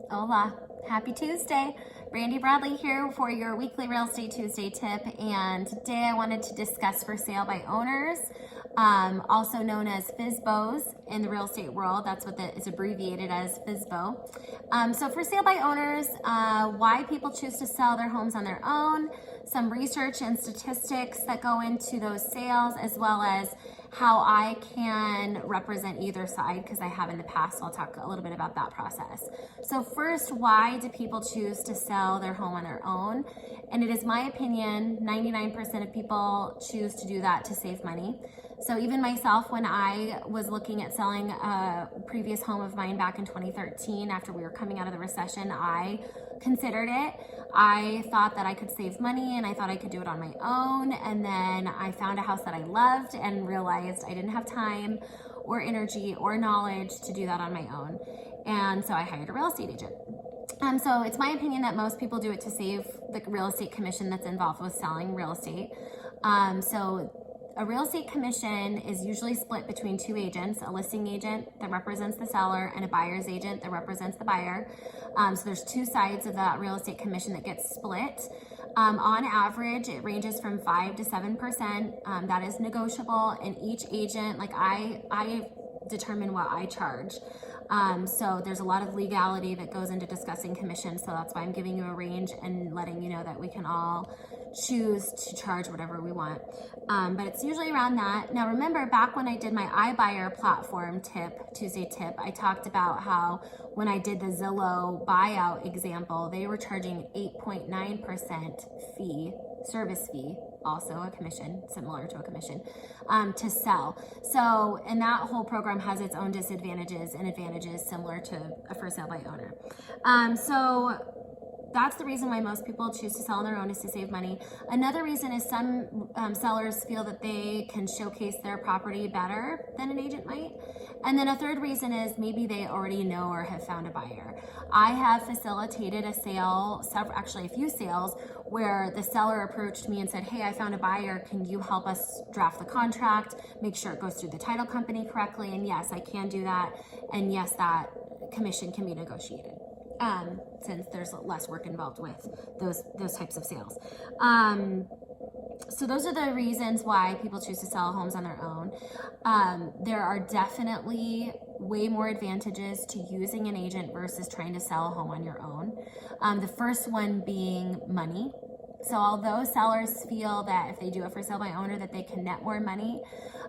Hola, happy Tuesday. Brandi Bradley here for your weekly Real Estate Tuesday tip, and today I wanted to discuss for sale by owners, also known as FSBOs in the real estate world. That's what is abbreviated as FSBO. So for sale by owners, why people choose to sell their homes on their own, some research and statistics that go into those sales, as well as how I can represent either side, because I have in the past, so I'll talk a little bit about that process. So first, why do people choose to sell their home on their own? And it is my opinion, 99% of people choose to do that to save money. So even myself, when I was looking at selling a previous home of mine back in 2013, after we were coming out of the recession, I considered it. I thought that I could save money and I thought I could do it on my own. And then I found a house that I loved and realized I didn't have time or energy or knowledge to do that on my own. And so I hired a real estate agent. So it's my opinion that most people do it to save the real estate commission that's involved with selling real estate. So a real estate commission is usually split between two agents, a listing agent that represents the seller and a buyer's agent that represents the buyer. So there's two sides of that real estate commission that gets split. On average, it ranges from 5 to 7%. That is negotiable, and each agent, like I determine what I charge. So there's a lot of legality that goes into discussing commission. So that's why I'm giving you a range and letting you know that we can all choose to charge whatever we want. But it's usually around that. Now remember, back when I did my iBuyer platform Tuesday tip, I talked about how when I did the Zillow buyout example, they were charging 8.9% fee, service fee, also a commission, similar to a commission, to sell. So, and that whole program has its own disadvantages and advantages similar to a for sale by owner. So that's the reason why most people choose to sell on their own, is to save money. Another reason is some sellers feel that they can showcase their property better than an agent might. And then a third reason is maybe they already know or have found a buyer. I have facilitated a sale, actually a few sales, where the seller approached me and said, hey, I found a buyer. Can you help us draft the contract, make sure it goes through the title company correctly? And yes, I can do that. And yes, that commission can be negotiated. Since there's less work involved with those types of sales. So those are the reasons why people choose to sell homes on their own. There are definitely way more advantages to using an agent versus trying to sell a home on your own. The first one being money. So although sellers feel that if they do it for sale by owner that they can net more money,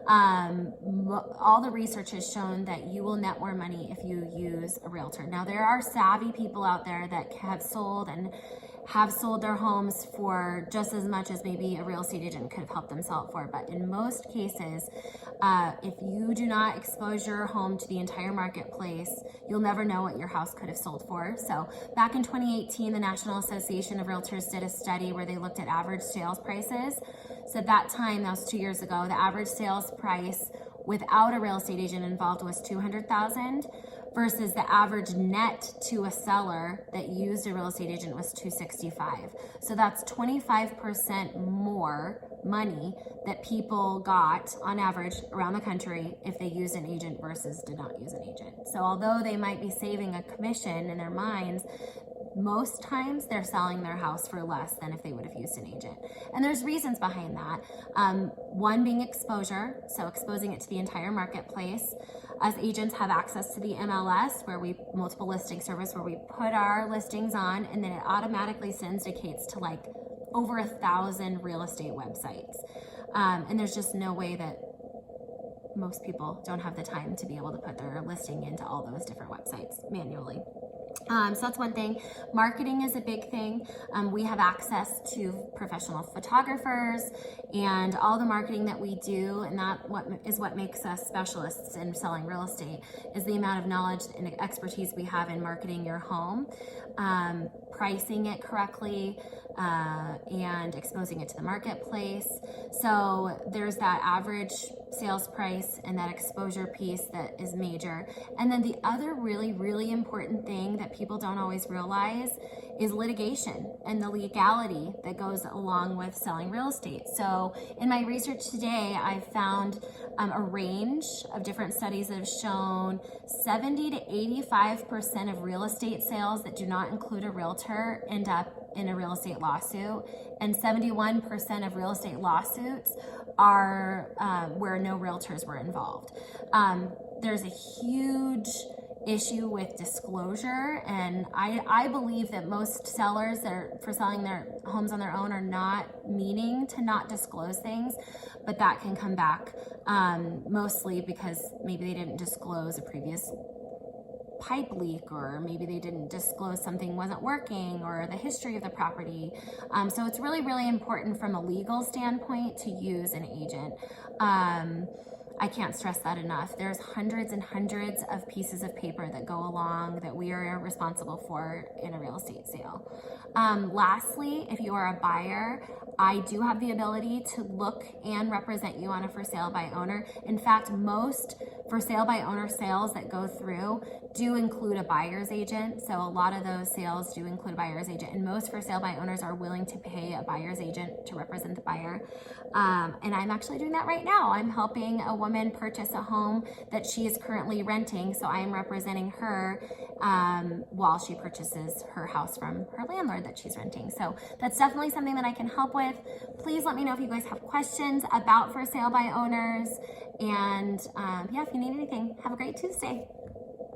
all the research has shown that you will net more money if you use a realtor. Now there are savvy people out there that have sold their homes for just as much as maybe a real estate agent could have helped them sell it for. But in most cases, if you do not expose your home to the entire marketplace, you'll never know what your house could have sold for. So back in 2018, the National Association of Realtors did a study where they looked at average sales prices. So at that time, that was 2 years ago, the average sales price without a real estate agent involved was $200,000 versus the average net to a seller that used a real estate agent was $265,000. So that's 25% more money that people got on average around the country if they used an agent versus did not use an agent. So although they might be saving a commission in their minds, most times they're selling their house for less than if they would have used an agent. And there's reasons behind that. One being exposure, so exposing it to the entire marketplace. Us agents have access to the MLS, multiple listing service, where we put our listings on, and then it automatically syndicates to like over 1,000 real estate websites. And there's just no way that most people don't have the time to be able to put their listing into all those different websites manually. So that's one thing. Marketing is a big thing. We have access to professional photographers and all the marketing that we do, and what makes us specialists in selling real estate is the amount of knowledge and expertise we have in marketing your home, pricing it correctly, and exposing it to the marketplace. So there's that average sales price and that exposure piece that is major. And then the other really, really important thing that people don't always realize is litigation and the legality that goes along with selling real estate. So in my research today, I found a range of different studies that have shown 70 to 85% of real estate sales that do not include a realtor end up in a real estate lawsuit, and 71% of real estate lawsuits are where no realtors were involved. There's a huge issue with disclosure, and I believe that most sellers that are for selling their homes on their own are not meaning to not disclose things, but that can come back mostly because maybe they didn't disclose a previous pipe leak, or maybe they didn't disclose something wasn't working, or the history of the property. So it's really, really important from a legal standpoint to use an agent. I can't stress that enough. There's hundreds and hundreds of pieces of paper that go along that we are responsible for in a real estate sale. Lastly, if you are a buyer, I do have the ability to look and represent you on a for sale by owner. In fact, most for sale by owner sales that go through do include a buyer's agent. So a lot of those sales do include a buyer's agent, and most for sale by owners are willing to pay a buyer's agent to represent the buyer. And I'm actually doing that right now. I'm helping a woman purchase a home that she is currently renting. So I am representing her while she purchases her house from her landlord that she's renting. So that's definitely something that I can help with. Please let me know if you guys have questions about for sale by owners. And yeah, if you need anything, have a great Tuesday.